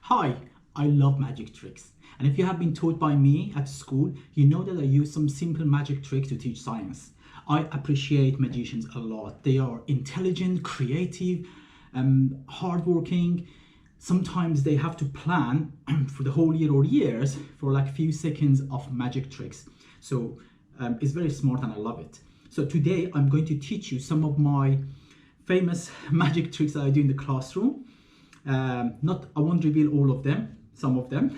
Hi, I love magic tricks. And if you have been taught by me at school, you know that I use some simple magic tricks to teach science. I appreciate magicians a lot. They are intelligent, creative, hardworking. Sometimes they have to plan for the whole year or years for like a few seconds of magic tricks. So it's very smart and I love it. So today I'm going to teach you some of my famous magic tricks that I do in the classroom. I won't reveal all of them, some of them.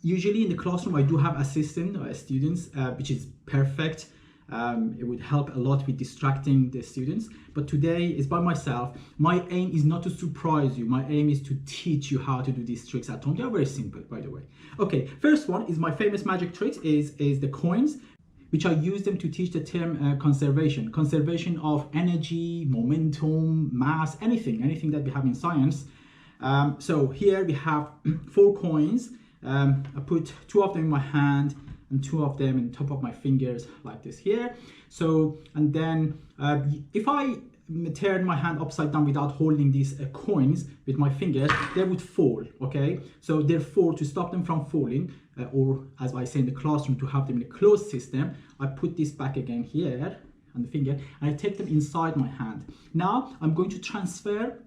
Usually in the classroom I do have assistant students, which is perfect. It would help a lot with distracting the students, but today is by myself. My aim is not to surprise you. My aim is to teach you how to do these tricks at home. They are very simple, by the way. Okay, first one is my famous magic tricks is the coins, which I use them to teach the term conservation of energy, momentum, mass, anything that we have in science. So here we have 4 coins. I put 2 of them in my hand and 2 of them on top of my fingers like this here. So, and then if I turn my hand upside down without holding these coins with my fingers, they would fall, okay? So therefore, to stop them from falling, or as I say in the classroom, to have them in a closed system, I put this back again here on the finger and I take them inside my hand. Now I'm going to transfer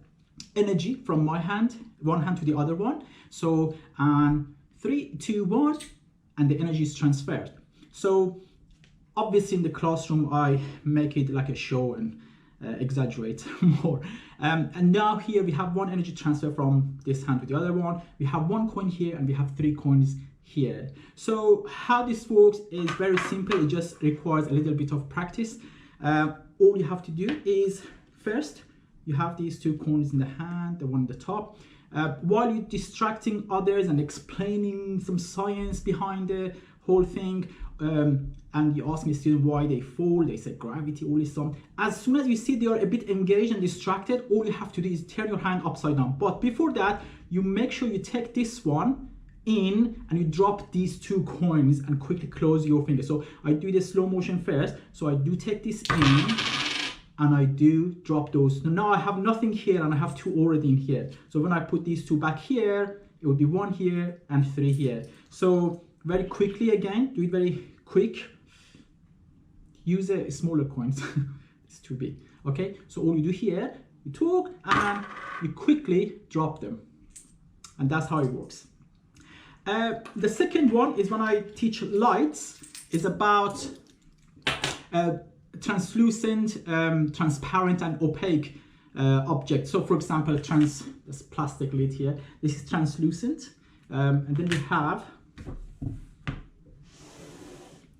energy from my hand, one hand to the other one. So 3, 2, 1, and the energy is transferred. So obviously in the classroom I make it like a show and exaggerate more. And now here we have one energy transfer from this hand to the other one. We have 1 coin here and we have 3 coins here. So how this works is very simple. It just requires a little bit of practice. All you have to do is first you have these 2 coins in the hand, the one at the top. While you're distracting others and explaining some science behind the whole thing, and you ask a student why they fall, they say gravity, all this stuff. As soon as you see they are a bit engaged and distracted, all you have to do is turn your hand upside down. But before that, you make sure you take this one in and you drop these 2 coins and quickly close your finger. So I do the slow motion first. So I do take this in and I do drop those. Now I have nothing here and I have 2 already in here. So when I put these 2 back here, it will be 1 here and 3 here. So very quickly again, do it very quick. Use a smaller coins. It's too big. Okay, so all you do here, you talk and you quickly drop them. And that's how it works. The second one is when I teach lights, is about translucent, transparent and opaque objects. So for example, this plastic lid here, this is translucent. And then we have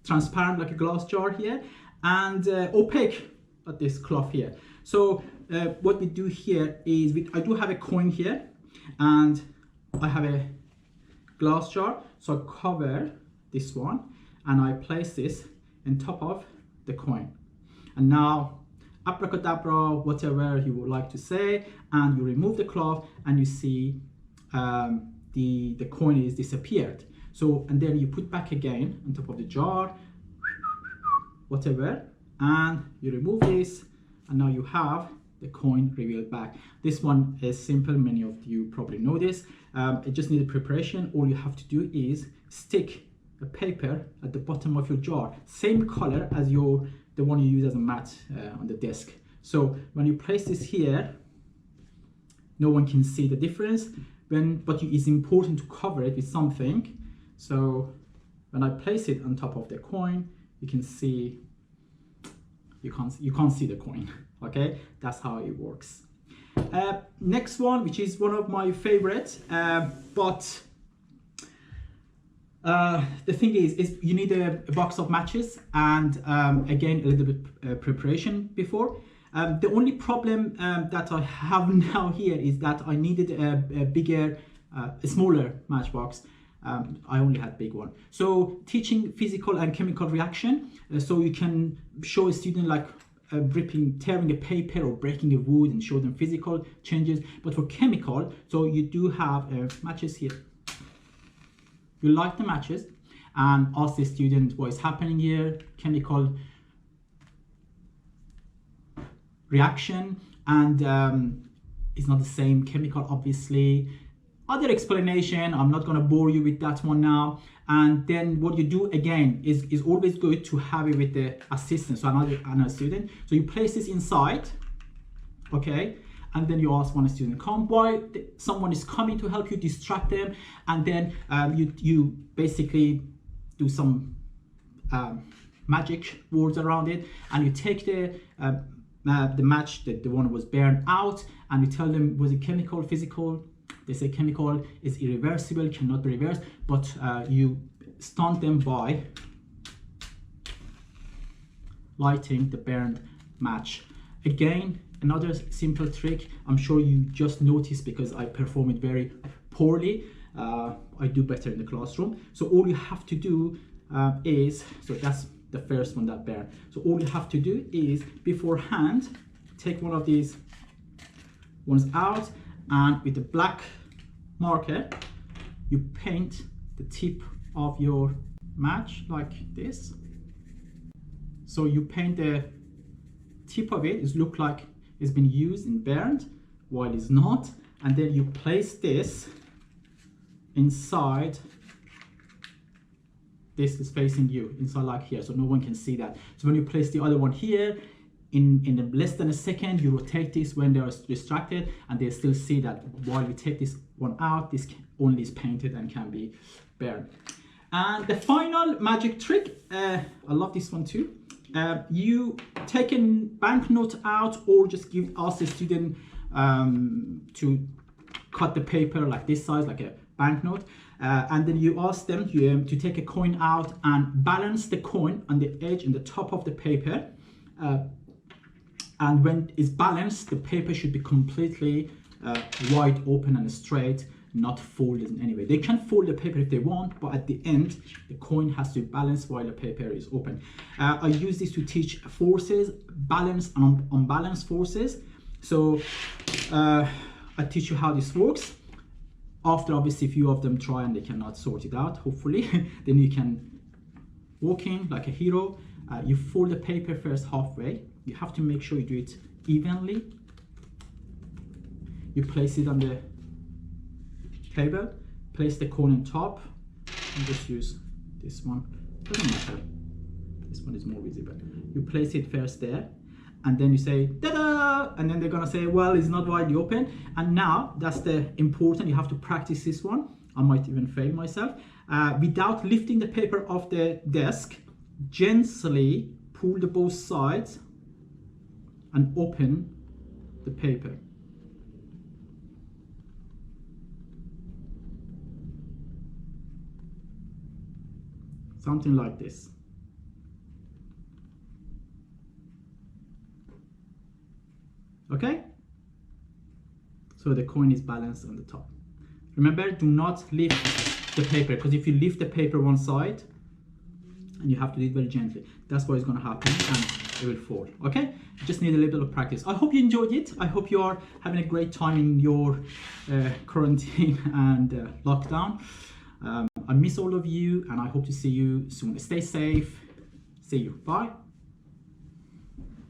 transparent like a glass jar here, and opaque like this cloth here. So what we do here is I do have a coin here and I have a glass jar, so I cover this one and I place this on top of the coin. And now abracadabra, whatever you would like to say, and you remove the cloth and you see the coin is disappeared. So, and then you put back again on top of the jar, whatever, and you remove this, and now you have the coin revealed back. This one is simple, many of you probably know this. It just needs preparation. All you have to do is stick a paper at the bottom of your jar, same color as the one you use as a mat on the desk. So when you place this here, no one can see the difference, but it's important to cover it with something. So when I place it on top of the coin, you can see, you can't see the coin. Okay, that's how it works. Next one, which is one of my favorites, but the thing is you need a box of matches and again a little bit preparation before. The only problem that I have now here is that I needed a smaller matchbox. I only had big one. So teaching physical and chemical reaction, so you can show a student like tearing a paper or breaking a wood and show them physical changes. But for chemical, so you do have matches here. You light the matches and ask the student what is happening here, chemical reaction, and it's not the same chemical obviously. other explanation. I'm not going to bore you with that one now. And then what you do again is always good to have it with the assistant, so another student. So you place this inside, okay, and then you ask one student come while someone is coming to help you, distract them, and then you basically do some magic words around it, and you take the match, the one that was burned out, and you tell them, was it chemical, physical? They say chemical is irreversible, cannot be reversed, but you stun them by lighting the burned match. Again, another simple trick. I'm sure you just noticed because I perform it very poorly. I do better in the classroom. So all you have to do is, so that's the first one that burned. So all you have to do is beforehand take one of these ones out, and with the black marker you paint the tip of your match like this. So you paint the tip of it, it looks like it's been used and burned while it's not, and then you place this inside. This is facing you inside like here, so no one can see that. So when you place the other one here, in less than a second, you rotate this when they are distracted, and they still see that while you take this one out, this only is painted and can be burned. And the final magic trick, I love this one too. You take a banknote out, or just ask the student to cut the paper like this size, like a banknote, and then you ask them to take a coin out and balance the coin on the edge and the top of the paper. And when it's balanced, the paper should be completely wide open and straight, not folded in any way. They can fold the paper if they want, but at the end, the coin has to be balanced while the paper is open. I use this to teach forces, balanced and unbalanced forces. So I teach you how this works. After obviously a few of them try and they cannot sort it out, hopefully, then you can walk in like a hero. You fold the paper first halfway. You have to make sure you do it evenly. You place it on the table, place the coin on top, and just use this one. Doesn't matter. This one is more visible. You place it first there, and then you say "da-da," and then they're gonna say, well, it's not widely open. And now that's the important. You have to practice this one. I might even fail myself. Without lifting the paper off the desk, gently pull the both sides and open the paper. Something like this. Okay? So the coin is balanced on the top. Remember, do not lift the paper, because if you lift the paper one side, and you have to do it very gently, that's what is going to happen, and it will fall. Okay, you just need a little bit of practice. I hope you enjoyed it. I hope you are having a great time in your quarantine and lockdown. I miss all of you, and I hope to see you soon. Stay safe. See you. Bye.